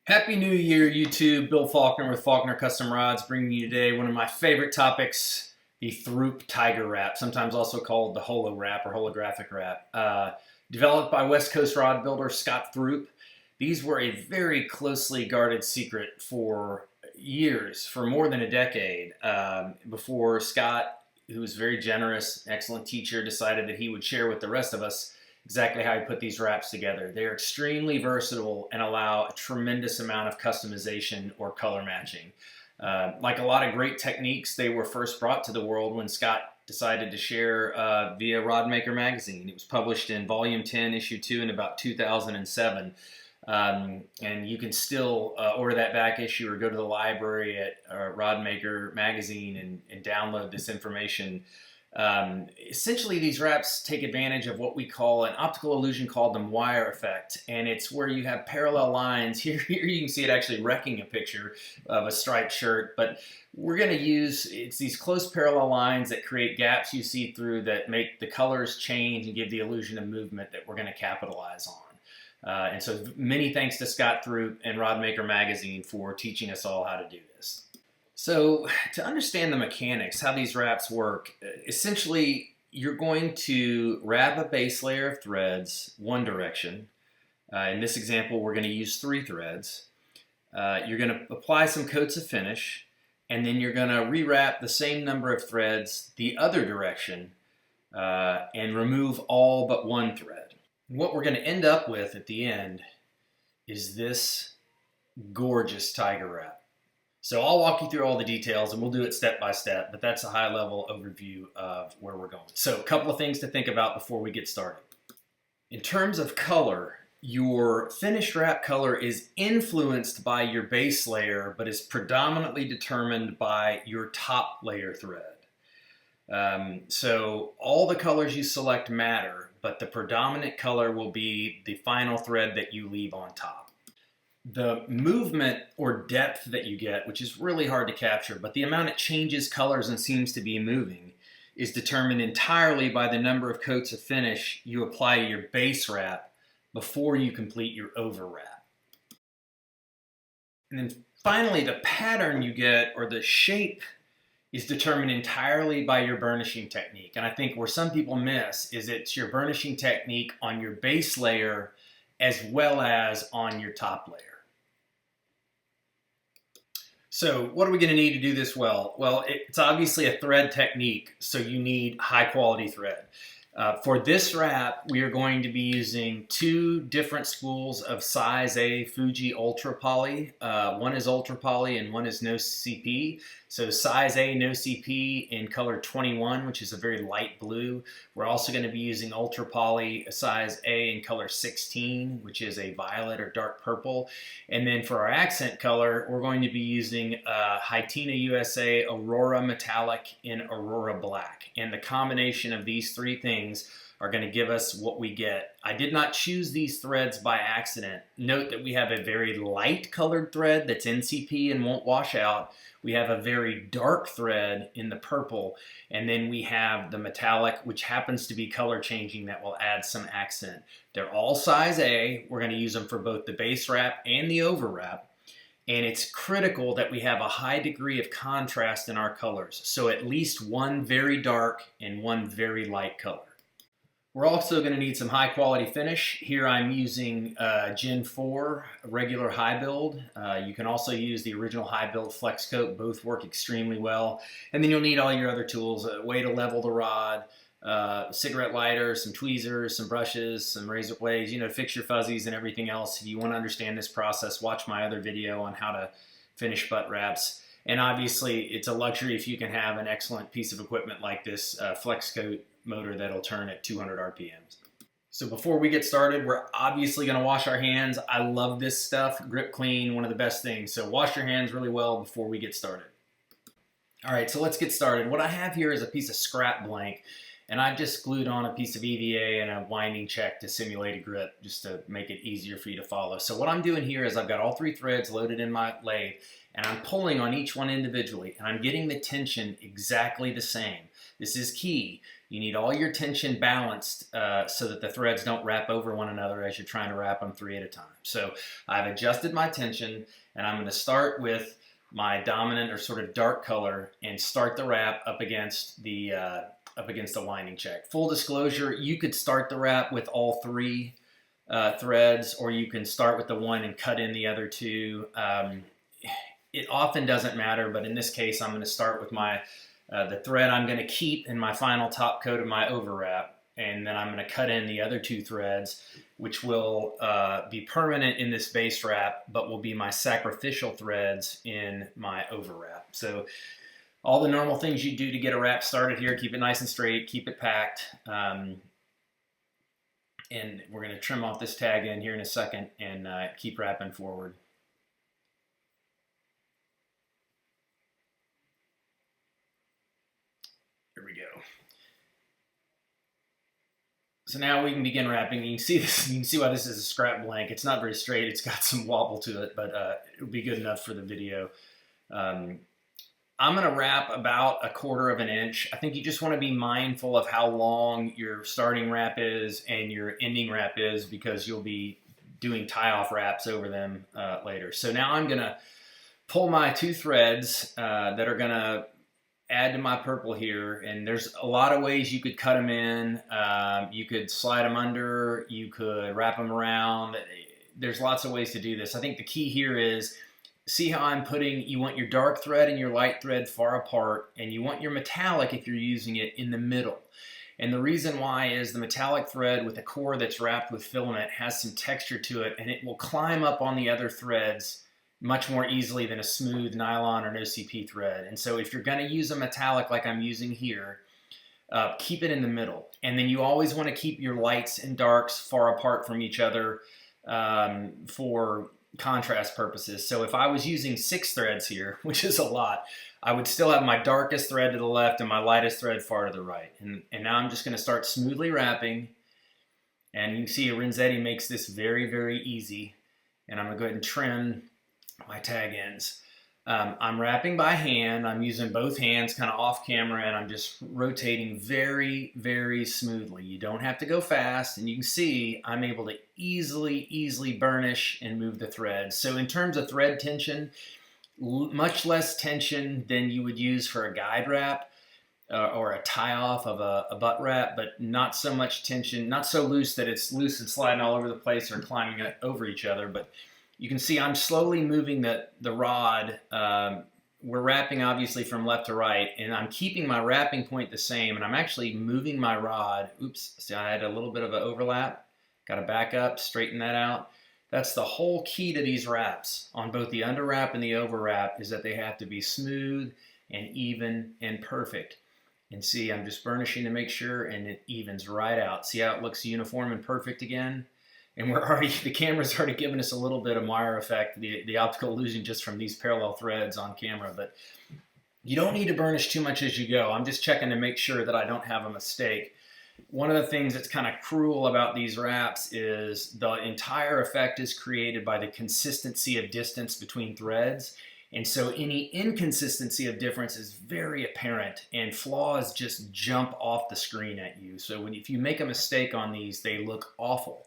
Happy New Year, YouTube. Bill Falconer with Falconer Custom Rods, bringing you today one of my favorite topics, the Throop Tiger Wrap, sometimes also called the Holo Wrap or Holographic Wrap. Developed by West Coast rod builder Scott Throop. These were a very closely guarded secret for years, for more than a decade, before Scott, who was very generous, excellent teacher, decided that he would share with the rest of us exactly how you put these wraps together. They're extremely versatile and allow a tremendous amount of customization or color matching. Like a lot of great techniques, they were first brought to the world when Scott decided to share via RodMaker Magazine. It was published in Volume 10, Issue 2 in about 2007. And you can still order that back issue or go to the library at RodMaker Magazine and download this information. Essentially, these wraps take advantage of what we call an optical illusion called the Moire effect, and it's where you have parallel lines. Here you can see it actually wrecking a picture of a striped shirt, but we're going to use, it's these close parallel lines that create gaps you see through that make the colors change and give the illusion of movement that we're going to capitalize on. And so many thanks to Scott Throop and RodMaker Magazine for teaching us all how to do this. So to understand the mechanics, how these wraps work, essentially you're going to wrap a base layer of threads one direction. In this example, we're going to use 3 threads. You're going to apply some coats of finish, and then you're going to rewrap the same number of threads the other direction and remove all but one thread. What we're going to end up with at the end is this gorgeous tiger wrap. So I'll walk you through all the details and we'll do it step by step, but that's a high level overview of where we're going. So a couple of things to think about before we get started. In terms of color, your finished wrap color is influenced by your base layer, but is predominantly determined by your top layer thread. So all the colors you select matter, but the predominant color will be the final thread that you leave on top. The movement or depth that you get, which is really hard to capture, but the amount it changes colors and seems to be moving, is determined entirely by the number of coats of finish you apply to your base wrap before you complete your over wrap. And then finally, the pattern you get or the shape is determined entirely by your burnishing technique. And I think where some people miss is it's your burnishing technique on your base layer as well as on your top layer. So what are we going to need to do this well? Well, it's obviously a thread technique, so you need high quality thread. For this wrap, we are going to be using 2 different spools of size A Fuji Ultra Poly. One is Ultra Poly and one is no CP. So size A no CP in color 21, which is a very light blue. We're also going to be using Ultra Poly size A in color 16, which is a violet or dark purple. And then for our accent color, we're going to be using Hytina USA Aurora Metallic in Aurora Black. And the combination of these 3 things are going to give us what we get. I did not choose these threads by accident. Note that we have a very light colored thread that's NCP and won't wash out. We have a very dark thread in the purple, and then we have the metallic, which happens to be color changing, that will add some accent. They're all size A. We're going to use them for both the base wrap and the over wrap. And it's critical that we have a high degree of contrast in our colors. So at least one very dark and one very light color. We're also going to need some high quality finish. Here I'm using Gen 4 regular high build. You can also use the original high build flex coat. Both work extremely well. And then you'll need all your other tools, a way to level the rod, cigarette lighter, some tweezers, some brushes, some razor blades, you know, fix your fuzzies and everything else. If you want to understand this process, watch my other video on how to finish butt wraps. And obviously it's a luxury if you can have an excellent piece of equipment like this flex coat motor that'll turn at 200 RPMs. So before we get started, we're obviously going to wash our hands. I love this stuff. Grip clean, one of the best things. So wash your hands really well before we get started. All right, so let's get started. What I have here is a piece of scrap blank, and I've just glued on a piece of EVA and a winding check to simulate a grip, just to make it easier for you to follow. So what I'm doing here is I've got all 3 threads loaded in my lathe, and I'm pulling on each one individually, and I'm getting the tension exactly the same. This is key. You need all your tension balanced so that the threads don't wrap over one another as you're trying to wrap them 3 at a time. So I've adjusted my tension, and I'm going to start with my dominant or sort of dark color and start the wrap up against the winding check. Full disclosure, you could start the wrap with all 3 threads, or you can start with the one and cut in the other 2. It often doesn't matter, but in this case, I'm going to start with my the thread I'm going to keep in my final top coat of my overwrap, and then I'm going to cut in the other 2 threads, which will be permanent in this base wrap, but will be my sacrificial threads in my overwrap. So all the normal things you do to get a wrap started here: keep it nice and straight, keep it packed, and we're going to trim off this tag end here in a second and keep wrapping forward. Here we go. So now we can begin wrapping. You can see this. You can see why this is a scrap blank. It's not very straight. It's got some wobble to it, but it'll be good enough for the video. I'm going to wrap about 1/4 inch. I think you just want to be mindful of how long your starting wrap is and your ending wrap is, because you'll be doing tie-off wraps over them later. So now I'm going to pull my 2 threads that are going to add to my purple here, and there's a lot of ways you could cut them in. You could slide them under, you could wrap them around. There's lots of ways to do this. I think the key here is, see how I'm putting, you want your dark thread and your light thread far apart, and you want your metallic, if you're using it, in the middle. And the reason why is the metallic thread with a core that's wrapped with filament has some texture to it, and it will climb up on the other threads much more easily than a smooth nylon or an OCP thread. And so if you're going to use a metallic like I'm using here, keep it in the middle. And then you always want to keep your lights and darks far apart from each other for contrast purposes. So if I was using 6 threads here, which is a lot, I would still have my darkest thread to the left and my lightest thread far to the right. And now I'm just going to start smoothly wrapping. And you can see Renzetti makes this very, very easy. And I'm going to go ahead and trim my tag ends. I'm wrapping by hand. I'm using both hands kind of off camera, and I'm just rotating very, very smoothly. You don't have to go fast, and you can see I'm able to easily burnish and move the threads. So in terms of thread tension, much less tension than you would use for a guide wrap or a tie-off of a butt wrap, but not so much tension, not so loose that it's loose and sliding all over the place or climbing over each other. But you can see I'm slowly moving the rod. We're wrapping obviously from left to right, and I'm keeping my wrapping point the same, and I'm actually moving my rod. Oops, see, I had a little bit of an overlap. Got to back up, straighten that out. That's the whole key to these wraps on both the under wrap and the over wrap, is that they have to be smooth and even and perfect. And see, I'm just burnishing to make sure, and it evens right out. See how it looks uniform and perfect again? And the camera's already given us a little bit of Meyer effect, the optical illusion just from these parallel threads on camera. But you don't need to burnish too much as you go. I'm just checking to make sure that I don't have a mistake. One of the things that's kind of cruel about these wraps is the entire effect is created by the consistency of distance between threads. And so any inconsistency of difference is very apparent, and flaws just jump off the screen at you. So if you make a mistake on these, they look awful.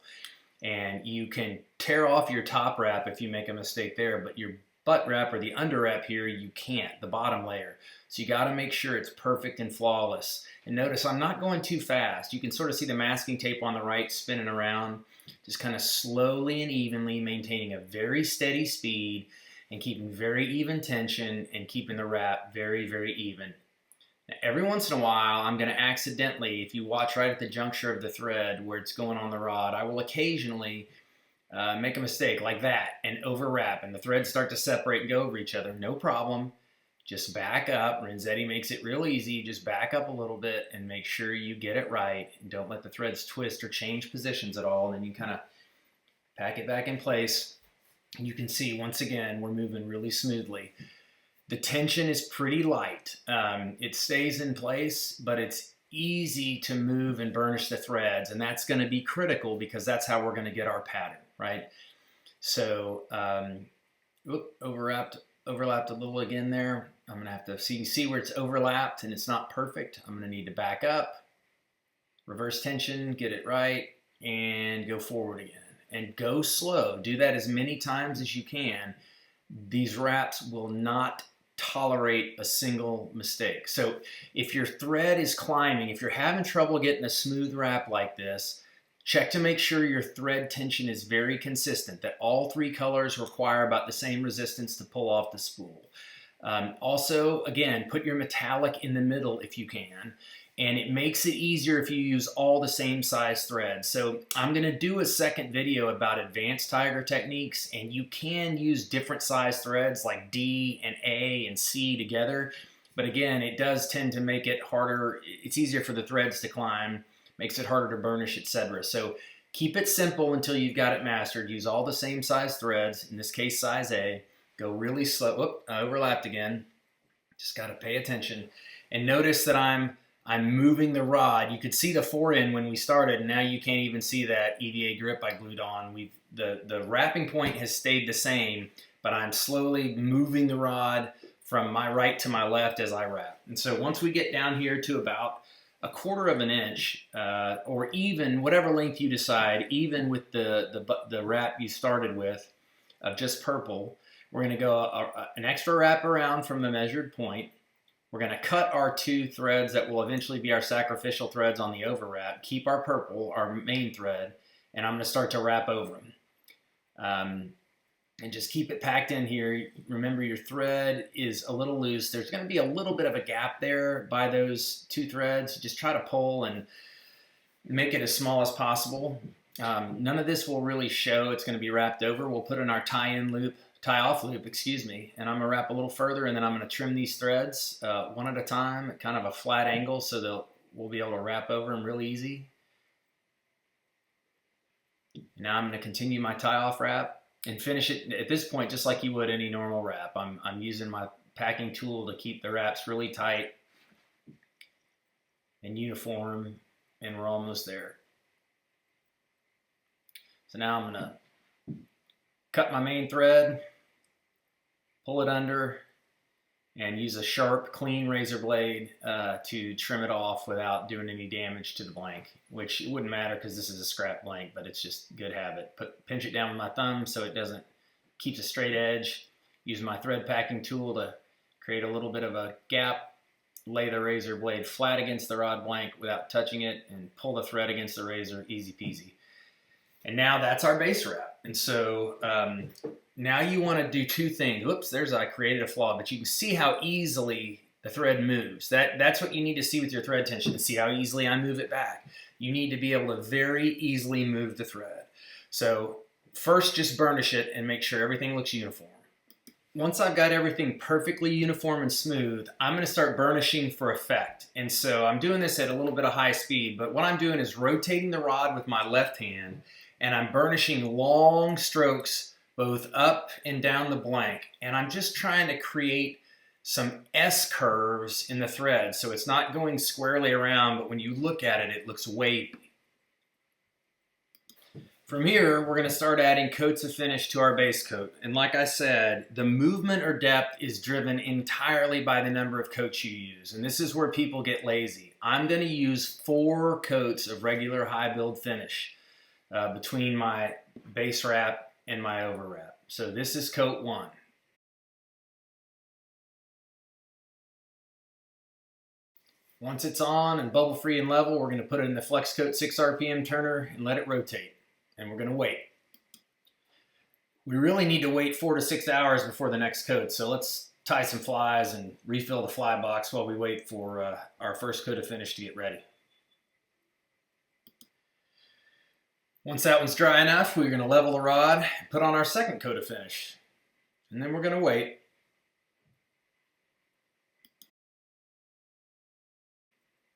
And you can tear off your top wrap if you make a mistake there, but your butt wrap or the under wrap here, you can't, the bottom layer. So you got to make sure it's perfect and flawless. And notice I'm not going too fast. You can sort of see the masking tape on the right spinning around, just kind of slowly and evenly maintaining a very steady speed and keeping very even tension and keeping the wrap very, very even. Now, every once in a while, I'm going to accidentally, if you watch right at the juncture of the thread where it's going on the rod, I will occasionally make a mistake like that and overwrap, and the threads start to separate and go over each other. No problem. Just back up. Renzetti makes it real easy. Just back up a little bit and make sure you get it right. And don't let the threads twist or change positions at all. And then you kind of pack it back in place. And you can see, once again, we're moving really smoothly. The tension is pretty light. It stays in place, but it's easy to move and burnish the threads, and that's going to be critical because that's how we're going to get our pattern, right? So, overlapped a little again there. I'm gonna have to see where it's overlapped and it's not perfect. I'm gonna need to back up, reverse tension, get it right, and go forward again. And go slow. Do that as many times as you can. These wraps will not tolerate a single mistake. So if your thread is climbing, if you're having trouble getting a smooth wrap like this, check to make sure your thread tension is very consistent, that all three colors require about the same resistance to pull off the spool. Also, again, put your metallic in the middle if you can, and it makes it easier if you use all the same size threads. So I'm going to do a second video about advanced tiger techniques, and you can use different size threads like D and A and C together. But again, it does tend to make it harder. It's easier for the threads to climb, makes it harder to burnish, etc. So keep it simple until you've got it mastered. Use all the same size threads, in this case size A. Go really slow. Whoop, I overlapped again. Just got to pay attention. And notice that I'm moving the rod. You could see the fore-end when we started, and now you can't even see that EVA grip I glued on. The wrapping point has stayed the same, but I'm slowly moving the rod from my right to my left as I wrap. And so once we get down here to about 1/4 of an inch, or even whatever length you decide, even with the wrap you started with of just purple, we're going to go an extra wrap around from the measured point. We're going to cut our 2 threads that will eventually be our sacrificial threads on the overwrap, keep our purple, our main thread, and I'm going to start to wrap over them. And just keep it packed in here. Remember, your thread is a little loose. There's going to be a little bit of a gap there by those 2 threads. Just try to pull and make it as small as possible. None of this will really show. It's going to be wrapped over. We'll put in our tie-off loop, excuse me, and I'm going to wrap a little further, and then I'm going to trim these threads one at a time at kind of a flat angle so we'll be able to wrap over them real easy. Now I'm going to continue my tie-off wrap and finish it at this point just like you would any normal wrap. I'm using my packing tool to keep the wraps really tight and uniform, and we're almost there. So now I'm going to cut my main thread, pull it under, and use a sharp, clean razor blade to trim it off without doing any damage to the blank, which it wouldn't matter because this is a scrap blank, but it's just good habit. Pinch it down with my thumb so it keeps a straight edge. Use my thread packing tool to create a little bit of a gap, lay the razor blade flat against the rod blank without touching it, and pull the thread against the razor, easy peasy. And now that's our base wrap. And so now you want to do 2 things. Whoops, I created a flaw, but you can see how easily the thread moves. That's what you need to see with your thread tension, to see how easily I move it back. You need to be able to very easily move the thread. So first, just burnish it and make sure everything looks uniform. Once I've got everything perfectly uniform and smooth, I'm going to start burnishing for effect. And so I'm doing this at a little bit of high speed, but what I'm doing is rotating the rod with my left hand, and I'm burnishing long strokes both up and down the blank. And I'm just trying to create some S curves in the thread, so it's not going squarely around, but when you look at it, it looks wavy. From here, we're going to start adding coats of finish to our base coat. And like I said, the movement or depth is driven entirely by the number of coats you use. And this is where people get lazy. I'm going to use 4 coats of regular high build finish between my base wrap and my overwrap. So this is coat 1. Once it's on and bubble free and level, we're going to put it in the Flex Coat 6 RPM turner and let it rotate. And we're going to wait. We really need to wait 4 to 6 hours before the next coat. So let's tie some flies and refill the fly box while we wait for our first coat of finish to get ready. Once that one's dry enough, we're going to level the rod, put on our second coat of finish, and then we're going to wait.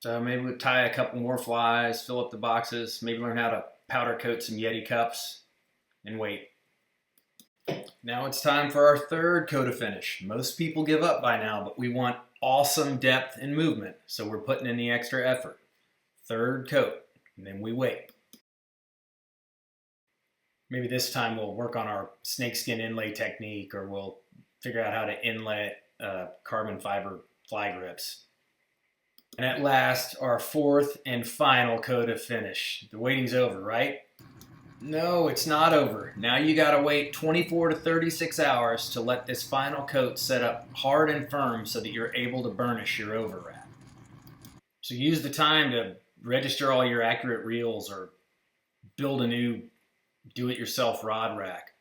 So maybe we'll tie a couple more flies, fill up the boxes, maybe learn how to powder coat some Yeti cups, and wait. Now it's time for our third coat of finish. Most people give up by now, but we want awesome depth and movement, so we're putting in the extra effort. Third coat, and then we wait. Maybe this time we'll work on our snakeskin inlay technique, or we'll figure out how to inlay carbon fiber fly grips. And at last, our fourth and final coat of finish. The waiting's over, right? No, it's not over. Now you gotta wait 24 to 36 hours to let this final coat set up hard and firm so that you're able to burnish your overwrap. So use the time to register all your accurate reels or build a new do-it-yourself rod rack.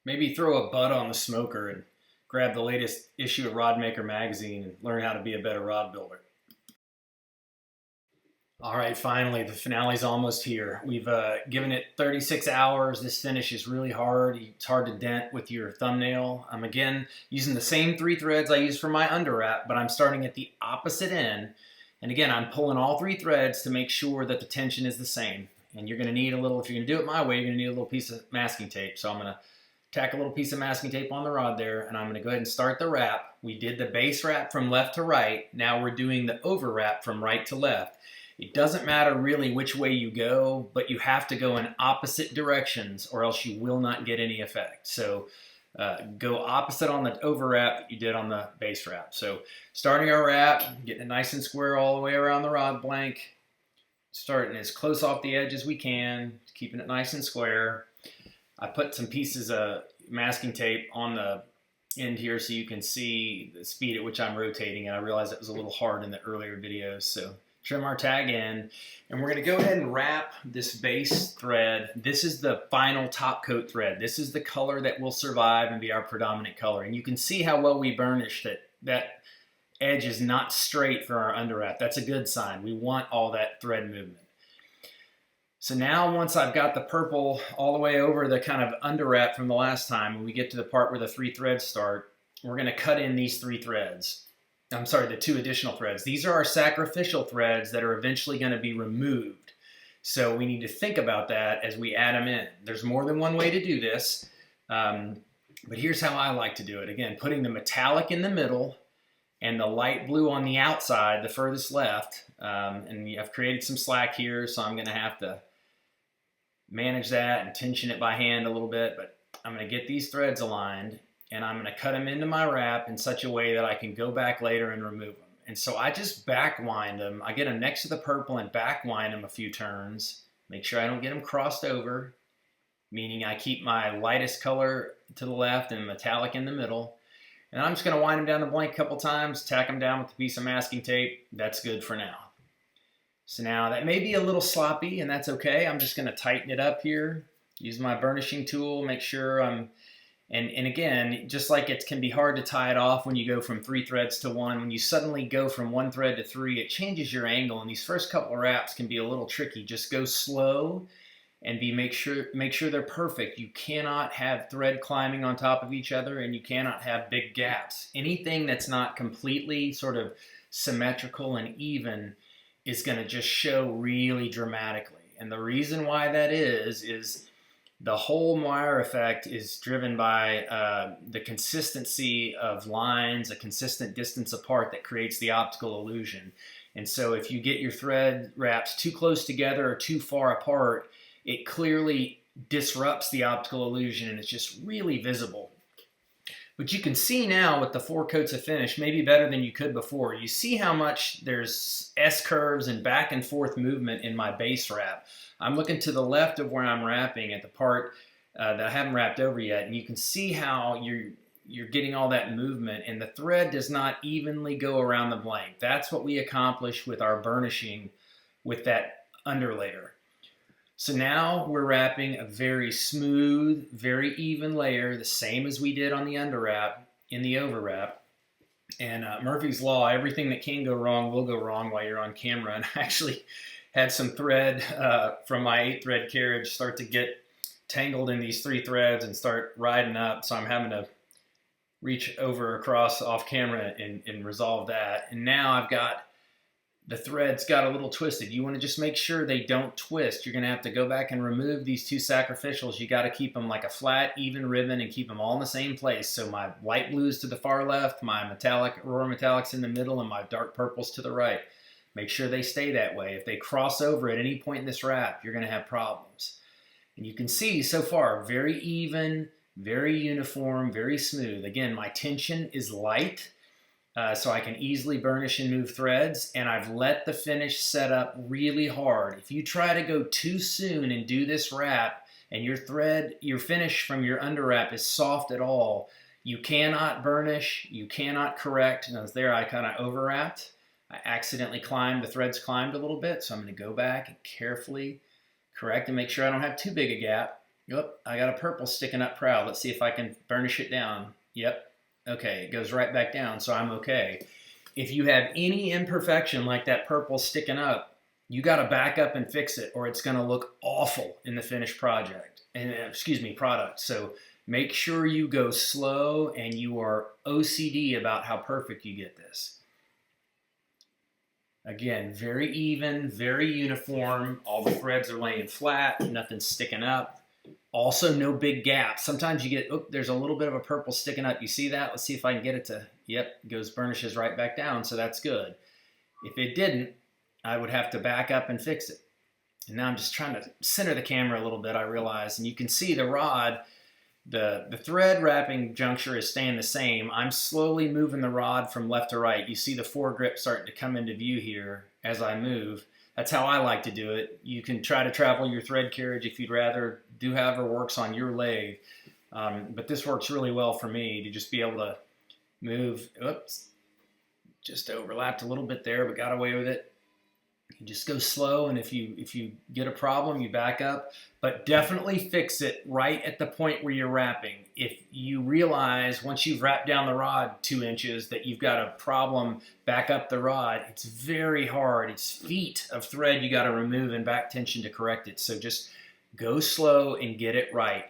Maybe throw a butt on the smoker and grab the latest issue of RodMaker Magazine and learn how to be a better rod builder. All right, finally, the finale's almost here. We've given it 36 hours. This finish is really hard. It's hard to dent with your thumbnail. I'm again using the same 3 threads I use for my underwrap, but I'm starting at the opposite end. And again, I'm pulling all 3 threads to make sure that the tension is the same. And you're gonna need a little, if you're gonna do it my way, you're gonna need a little piece of masking tape. So I'm gonna tack a little piece of masking tape on the rod there, and I'm gonna go ahead and start the wrap. We did the base wrap from left to right. Now we're doing the overwrap from right to left. It doesn't matter really which way you go, but you have to go in opposite directions or else you will not get any effect. So go opposite on the overwrap that you did on the base wrap. So starting our wrap, getting it nice and square all the way around the rod blank, starting as close off the edge as we can, keeping it nice and square. I put some pieces of masking tape on the end here so you can see the speed at which I'm rotating, and I realized it was a little hard in the earlier videos, so trim our tag in, and we're going to go ahead and wrap this base thread. This is the final top coat thread. This is the color that will survive and be our predominant color, and you can see how well we burnished it. That edge is not straight for our underwrap. That's a good sign. We want all that thread movement. So now once I've got the purple all the way over the kind of underwrap from the last time, when we get to the part where the 3 threads start, we're going to cut in these 3 threads. I'm sorry, the 2 additional threads. These are our sacrificial threads that are eventually going to be removed. So we need to think about that as we add them in. There's more than one way to do this, but here's how I like to do it. Again, putting the metallic in the middle and the light blue on the outside, the furthest left. And I've created some slack here, so I'm going to have to manage that and tension it by hand a little bit, but I'm going to get these threads aligned, and I'm going to cut them into my wrap in such a way that I can go back later and remove them. And so I just back wind them. I get them next to the purple and back wind them a few turns. Make sure I don't get them crossed over, meaning I keep my lightest color to the left and metallic in the middle. And I'm just going to wind them down the blank a couple times, tack them down with a piece of masking tape. That's good for now. So now that may be a little sloppy, and that's okay. I'm just going to tighten it up here, use my burnishing tool, make sure I'm, and again, just like it can be hard to tie it off when you go from 3 threads to 1, when you suddenly go from 1 thread to 3, it changes your angle, and these first couple of wraps can be a little tricky. Just go slow and make sure they're perfect. You cannot have thread climbing on top of each other, and you cannot have big gaps. Anything that's not completely sort of symmetrical and even is going to just show really dramatically. And the reason why that is the whole Moire effect is driven by the consistency of lines, a consistent distance apart that creates the optical illusion. And so if you get your thread wraps too close together or too far apart, it clearly disrupts the optical illusion and it's just really visible. But you can see now with the 4 coats of finish, maybe better than you could before. You see how much there's S-curves and back and forth movement in my base wrap. I'm looking to the left of where I'm wrapping at the part that I haven't wrapped over yet, and you can see how you're getting all that movement, and the thread does not evenly go around the blank. That's what we accomplish with our burnishing with that underlayer. So now we're wrapping a very smooth, very even layer, the same as we did on the underwrap in the overwrap. And Murphy's Law, everything that can go wrong will go wrong while you're on camera. And I actually had some thread from my 8-thread carriage start to get tangled in these 3 threads and start riding up. So I'm having to reach over across off camera and resolve that. And now I've got the threads got a little twisted. You want to just make sure they don't twist. You're going to have to go back and remove these 2 sacrificials. You got to keep them like a flat, even ribbon and keep them all in the same place. So my light blues to the far left, my metallic, Aurora metallics in the middle, and my dark purples to the right. Make sure they stay that way. If they cross over at any point in this wrap, you're going to have problems. And you can see so far, very even, very uniform, very smooth. Again, my tension is light. so I can easily burnish and move threads, and I've let the finish set up really hard. If you try to go too soon and do this wrap, and your finish from your under wrap is soft at all, you cannot burnish, you cannot correct. Now there I kind of over wrapped. I accidentally the threads climbed a little bit, so I'm going to go back and carefully correct and make sure I don't have too big a gap. Yep, I got a purple sticking up proud. Let's see if I can burnish it down. Yep. Okay, it goes right back down, so I'm okay. If you have any imperfection like that purple sticking up, you got to back up and fix it, or it's going to look awful in the finished product. So make sure you go slow and you are OCD about how perfect you get this. Again, very even, very uniform. All the threads are laying flat, nothing's sticking up. Also, no big gaps. Sometimes you get, oh, there's a little bit of a purple sticking up. You see that? Let's see if I can get it to, yep, burnishes right back down, so that's good. If it didn't, I would have to back up and fix it. And now I'm just trying to center the camera a little bit, I realize, and you can see the rod, the thread wrapping juncture is staying the same. I'm slowly moving the rod from left to right. You see the foregrip starting to come into view here as I move. That's how I like to do it. You can try to travel your thread carriage if you'd rather, do however works on your lathe. But this works really well for me to just be able to move. Oops, just overlapped a little bit there, but got away with it. You just go slow, and if you get a problem, you back up, but definitely fix it right at the point where you're wrapping. If you realize once you've wrapped down the rod 2 inches that you've got a problem, back up the rod. It's very hard. It's feet of thread you got to remove and back tension to correct it. So just go slow and get it right.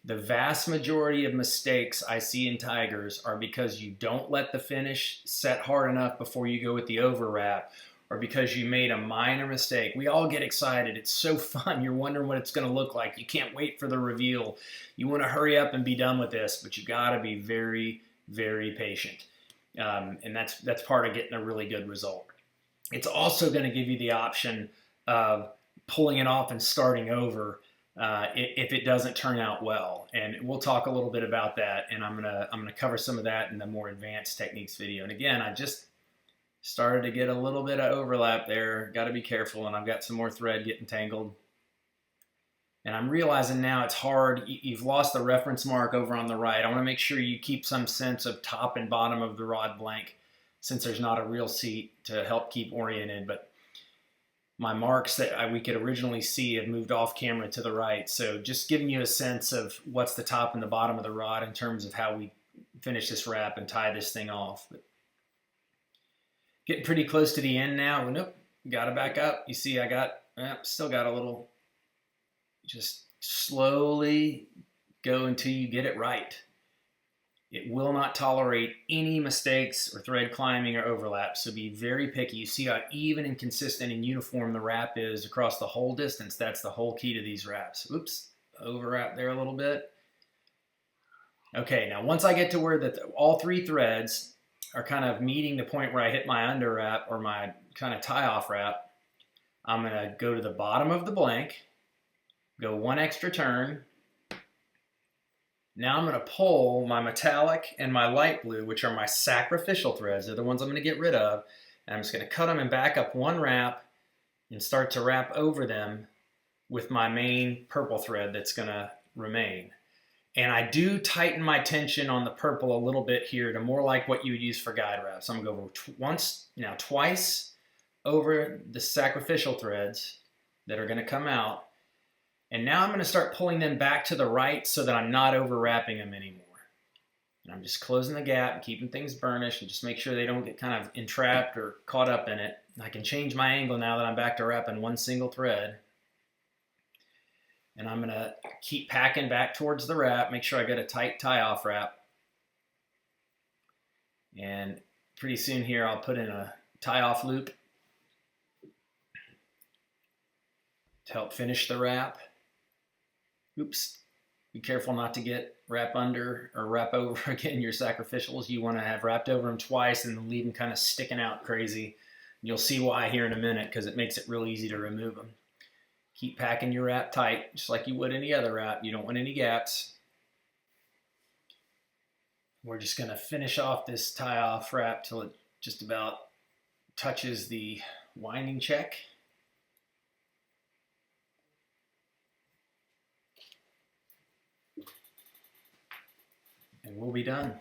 The vast majority of mistakes I see in Tigers are because you don't let the finish set hard enough before you go with the overwrap, or because you made a minor mistake. We all get excited. It's so fun. You're wondering what it's going to look like. You can't wait for the reveal. You want to hurry up and be done with this, but you got to be very, very patient. And that's part of getting a really good result. It's also going to give you the option of pulling it off and starting over if it doesn't turn out well. And we'll talk a little bit about that, and I'm gonna cover some of that in the more advanced techniques video. And again, I just started to get a little bit of overlap there. Got to be careful, and I've got some more thread getting tangled. And I'm realizing now it's hard. You've lost the reference mark over on the right. I want to make sure you keep some sense of top and bottom of the rod blank, since there's not a real seat to help keep oriented. But my marks that we could originally see have moved off camera to the right. So just giving you a sense of what's the top and the bottom of the rod in terms of how we finish this wrap and tie this thing off. But getting pretty close to the end now. Nope, got to back up. You see still got a little, just slowly go until you get it right. It will not tolerate any mistakes or thread climbing or overlap, so be very picky. You see how even and consistent and uniform the wrap is across the whole distance. That's the whole key to these wraps. Oops, overwrap there a little bit. Okay, now once I get to where all 3 threads are kind of meeting the point where I hit my under wrap or my kind of tie off wrap, I'm going to go to the bottom of the blank, go 1 extra turn. Now I'm going to pull my metallic and my light blue, which are my sacrificial threads. They're the ones I'm going to get rid of. And I'm just going to cut them and back up 1 wrap and start to wrap over them with my main purple thread that's going to remain. And I do tighten my tension on the purple a little bit here to more like what you would use for guide wraps. I'm going to go twice over the sacrificial threads that are going to come out. And now I'm going to start pulling them back to the right so that I'm not overwrapping them anymore. And I'm just closing the gap and keeping things burnished and just make sure they don't get kind of entrapped or caught up in it. I can change my angle now that I'm back to wrapping 1 single thread. And I'm going to keep packing back towards the wrap, make sure I get a tight tie-off wrap. And pretty soon here I'll put in a tie-off loop to help finish the wrap. Oops, be careful not to get wrap under or wrap over again your sacrificials. You want to have wrapped over them twice and then leave them kind of sticking out crazy. You'll see why here in a minute, because it makes it real easy to remove them. Keep packing your wrap tight, just like you would any other wrap. You don't want any gaps. we're just going to finish off this tie-off wrap till it just about touches the winding check. And we'll be done.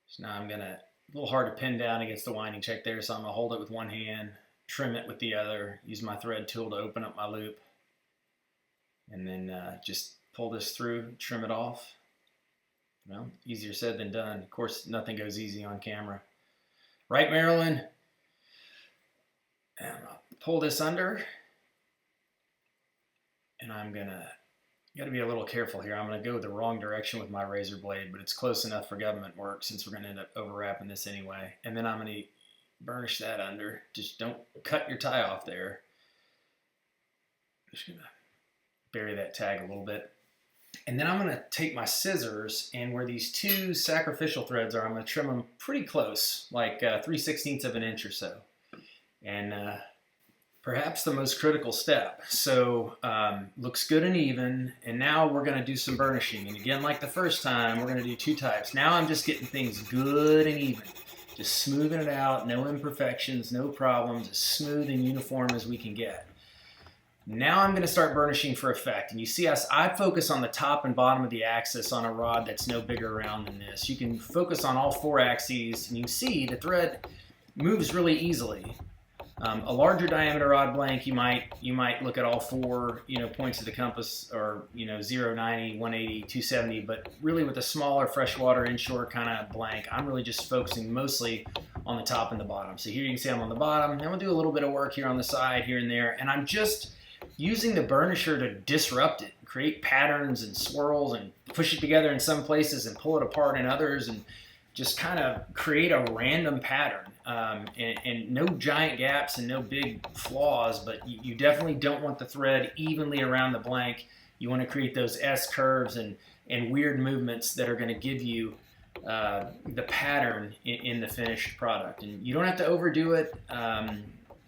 So now I'm gonna, a little hard to pin down against the winding check there, so I'm gonna hold it with one hand, trim it with the other, use my thread tool to open up my loop, and then just pull this through, trim it off. Well, easier said than done. Of course, nothing goes easy on camera. Right, Marilyn? And I'll pull this under, and I'm gonna, you gotta be a little careful here. I'm gonna go the wrong direction with my razor blade, but it's close enough for government work since we're gonna end up overwrapping this anyway. And then I'm gonna burnish that under. Just don't cut your tie off there. Just gonna bury that tag a little bit. And then I'm gonna take my scissors, and where these two sacrificial threads are, I'm gonna trim them pretty close, like 3/16 of an inch or so. And perhaps the most critical step. So looks good and even, and now we're gonna do some burnishing. And again, like the first time, we're gonna do two types. Now I'm just getting things good and even. Just smoothing it out, no imperfections, no problems, as smooth and uniform as we can get. Now I'm gonna start burnishing for effect. And you see I focus on the top and bottom of the axis on a rod that's no bigger around than this. You can focus on all four axes, and you can see the thread moves really easily. A larger diameter rod blank, you might look at all four, points of the compass, or 0, 90, 180, 270. But really, with a smaller freshwater inshore kind of blank, I'm really just focusing mostly on the top and the bottom. So here you can see I'm on the bottom, and we'll do a little bit of work here on the side, here and there, and I'm just using the burnisher to disrupt it, create patterns and swirls, and push it together in some places and pull it apart in others, and just kind of create a random pattern. And no giant gaps and no big flaws, but you definitely don't want the thread evenly around the blank. You want to create those S curves and weird movements that are going to give you the pattern in the finished product. And you don't have to overdo it.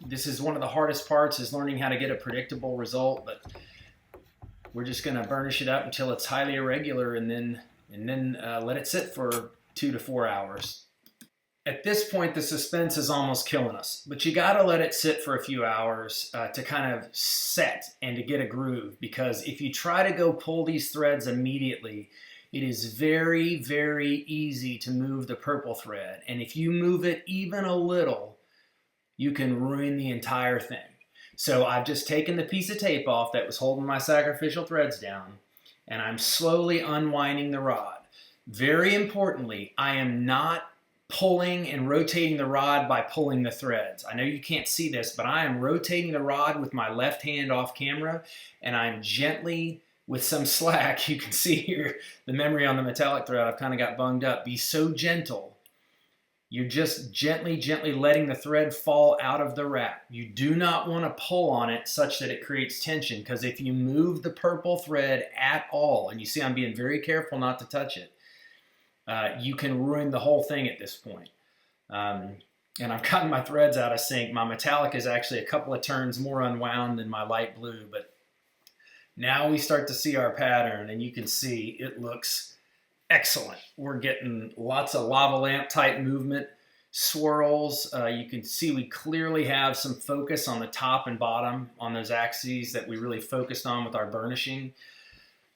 This is one of the hardest parts, is learning how to get a predictable result, but we're just going to burnish it up until it's highly irregular, and then let it sit for 2 to 4 hours. At this point, the suspense is almost killing us, but you got to let it sit for a few hours to kind of set and to get a groove, because if you try to go pull these threads immediately, it is very, very easy to move the purple thread. And if you move it even a little, you can ruin the entire thing. So I've just taken the piece of tape off that was holding my sacrificial threads down, and I'm slowly unwinding the rod. Very importantly, I am not pulling and rotating the rod by pulling the threads. I know you can't see this, but I am rotating the rod with my left hand off camera, and I'm gently, with some slack, you can see here the memory on the metallic thread, I've kind of got bunged up. Be so gentle. You're just gently letting the thread fall out of the wrap. You do not want to pull on it such that it creates tension, because if you move the purple thread at all, and you see I'm being very careful not to touch it, you can ruin the whole thing at this point. And I've gotten my threads out of sync. My metallic is actually a couple of turns more unwound than my light blue, but now we start to see our pattern, and you can see it looks excellent. We're getting lots of lava lamp type movement, swirls. You can see we clearly have some focus on the top and bottom on those axes that we really focused on with our burnishing.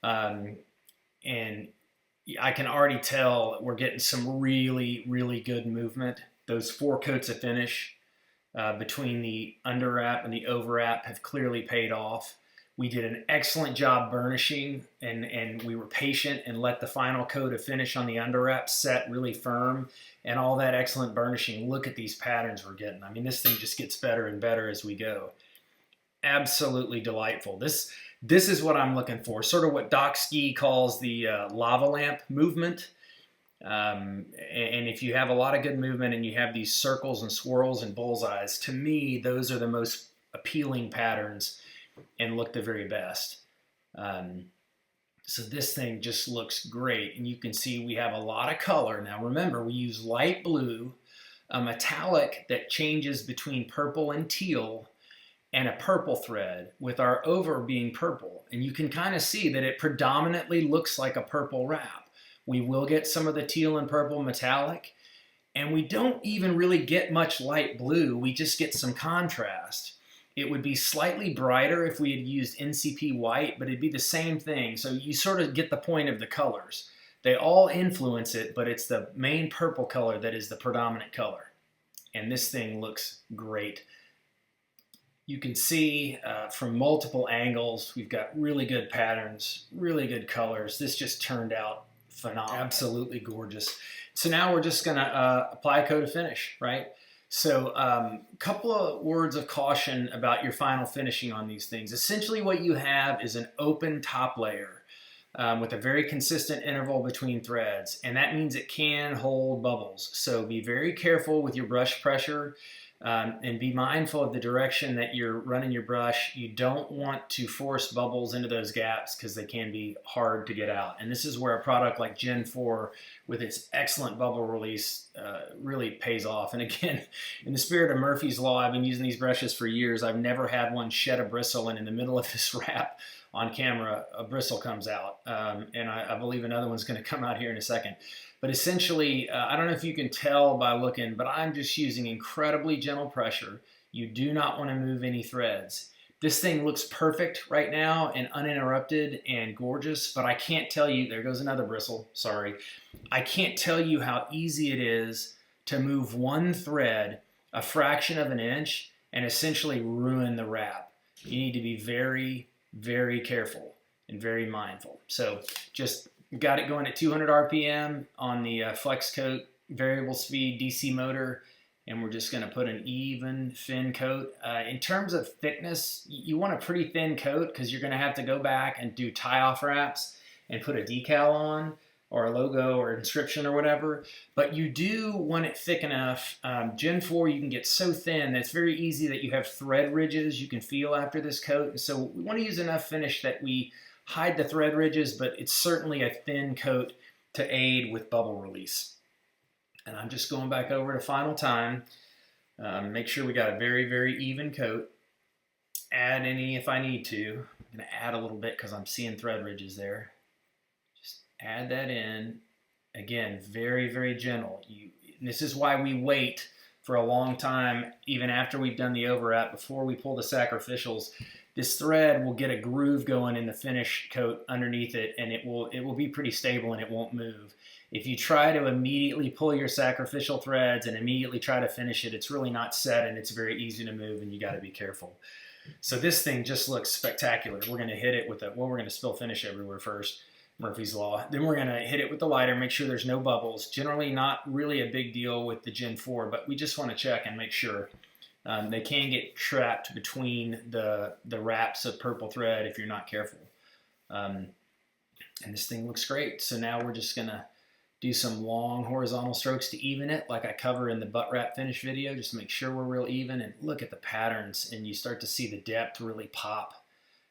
And I can already tell we're getting some really, really good movement. Those 4 coats of finish between the underwrap and the overwrap have clearly paid off. We did an excellent job burnishing, and we were patient and let the final coat of finish on the underwrap set really firm, and all that excellent burnishing. Look at these patterns we're getting. I mean, this thing just gets better and better as we go. Absolutely delightful. This is what I'm looking for, sort of what Doc Ski calls the lava lamp movement. And if you have a lot of good movement and you have these circles and swirls and bullseyes, to me, those are the most appealing patterns and look the very best. So this thing just looks great, and you can see we have a lot of color. Now remember, we use light blue, a metallic that changes between purple and teal, and a purple thread, with our over being purple. And you can kind of see that it predominantly looks like a purple wrap. We will get some of the teal and purple metallic, and we don't even really get much light blue. We just get some contrast. It would be slightly brighter if we had used NCP white, but it'd be the same thing. So you sort of get the point of the colors. They all influence it, but it's the main purple color that is the predominant color. And this thing looks great. You can see from multiple angles, we've got really good patterns, really good colors. This just turned out phenomenal. Absolutely gorgeous. So now we're just gonna apply a coat of finish, right? So a couple of words of caution about your final finishing on these things. Essentially what you have is an open top layer with a very consistent interval between threads, and that means it can hold bubbles. So be very careful with your brush pressure and be mindful of the direction that you're running your brush. You don't want to force bubbles into those gaps because they can be hard to get out. And this is where a product like Gen 4 with its excellent bubble release really pays off. And again, in the spirit of Murphy's Law, I've been using these brushes for years. I've never had one shed a bristle, and in the middle of this wrap on camera, a bristle comes out. And I believe another one's gonna come out here in a second. But essentially, I don't know if you can tell by looking, but I'm just using incredibly gentle pressure. You do not want to move any threads. This thing looks perfect right now and uninterrupted and gorgeous, but I can't tell you, there goes another bristle, sorry. I can't tell you how easy it is to move one thread a fraction of an inch and essentially ruin the wrap. You need to be very, very careful and very mindful. So just got it going at 200 RPM on the flex coat, variable speed DC motor, and we're just going to put an even thin coat. In terms of thickness, you want a pretty thin coat because you're going to have to go back and do tie-off wraps and put a decal on or a logo or inscription or whatever, but you do want it thick enough. Gen 4 you can get so thin that it's very easy that you have thread ridges you can feel after this coat, and so we want to use enough finish that we hide the thread ridges, but it's certainly a thin coat to aid with bubble release. And I'm just going back over to final time. Make sure we got a very, very even coat. Add any if I need to. I'm going to add a little bit because I'm seeing thread ridges there. Just add that in. Again, very, very gentle. This is why we wait for a long time, even after we've done the overwrap, before we pull the sacrificials. This thread will get a groove going in the finish coat underneath it, and it will be pretty stable and it won't move. If you try to immediately pull your sacrificial threads and immediately try to finish it, it's really not set and it's very easy to move, and you got to be careful. So this thing just looks spectacular. We're going to hit it with we're going to spill finish everywhere first, Murphy's Law. Then we're going to hit it with the lighter, make sure there's no bubbles. Generally not really a big deal with the Gen 4, but we just want to check and make sure. They can get trapped between the wraps of purple thread if you're not careful. And this thing looks great. So now we're just going to do some long horizontal strokes to even it, like I cover in the butt wrap finish video, just to make sure we're real even, and look at the patterns, and you start to see the depth really pop.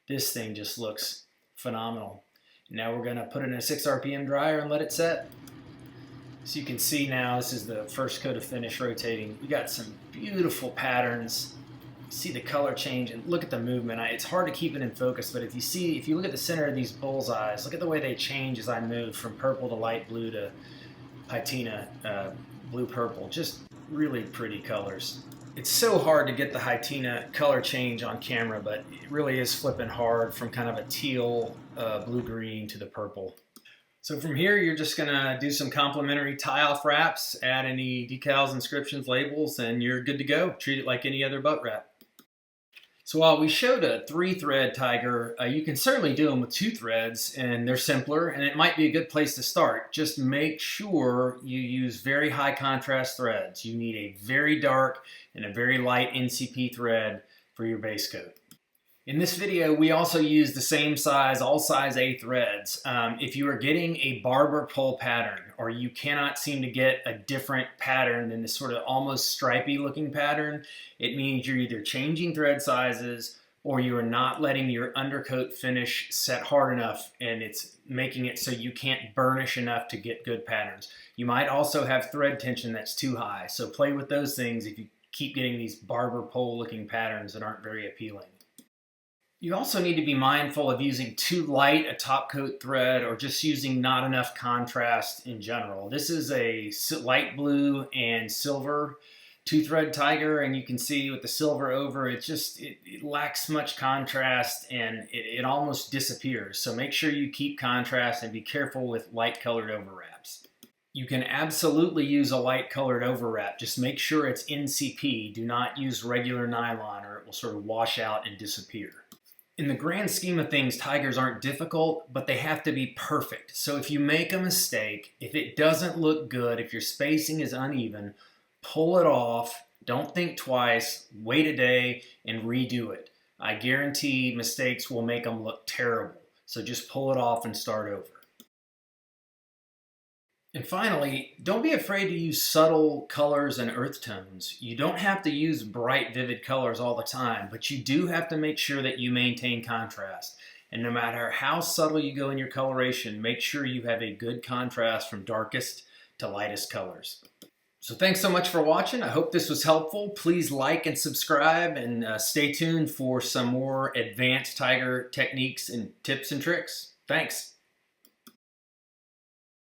This thing just looks phenomenal. Now we're going to put it in a 6 RPM dryer and let it set. So you can see now, this is the first coat of finish rotating. We got some beautiful patterns. See the color change and look at the movement. It's hard to keep it in focus, but if you look at the center of these bullseyes, look at the way they change as I move from purple to light blue to patina, blue purple. Just really pretty colors. It's so hard to get the patina color change on camera, but it really is flipping hard from kind of a teal blue green to the purple. So from here, you're just gonna do some complimentary tie-off wraps, add any decals, inscriptions, labels, and you're good to go. Treat it like any other butt wrap. So while we showed a 3-thread tiger, you can certainly do them with 2 threads, and they're simpler, and it might be a good place to start. Just make sure you use very high contrast threads. You need a very dark and a very light NCP thread for your base coat. In this video, we also use the same size, all size A threads. If you are getting a barber pole pattern, or you cannot seem to get a different pattern than this sort of almost stripy looking pattern, it means you're either changing thread sizes or you are not letting your undercoat finish set hard enough, and it's making it so you can't burnish enough to get good patterns. You might also have thread tension that's too high, so play with those things if you keep getting these barber pole looking patterns that aren't very appealing. You also need to be mindful of using too light a top coat thread or just using not enough contrast in general. This is a light blue and silver two-thread tiger, and you can see with the silver over, it lacks much contrast and it almost disappears. So make sure you keep contrast and be careful with light colored overwraps. You can absolutely use a light colored overwrap. Just make sure it's NCP. Do not use regular nylon or it will sort of wash out and disappear. In the grand scheme of things, tigers aren't difficult, but they have to be perfect. So if you make a mistake, if it doesn't look good, if your spacing is uneven, pull it off, don't think twice, wait a day, and redo it. I guarantee mistakes will make them look terrible. So just pull it off and start over. And finally, don't be afraid to use subtle colors and earth tones. You don't have to use bright, vivid colors all the time, but you do have to make sure that you maintain contrast. And no matter how subtle you go in your coloration, make sure you have a good contrast from darkest to lightest colors. So thanks so much for watching. I hope this was helpful. Please like and subscribe and stay tuned for some more advanced tiger techniques and tips and tricks. Thanks.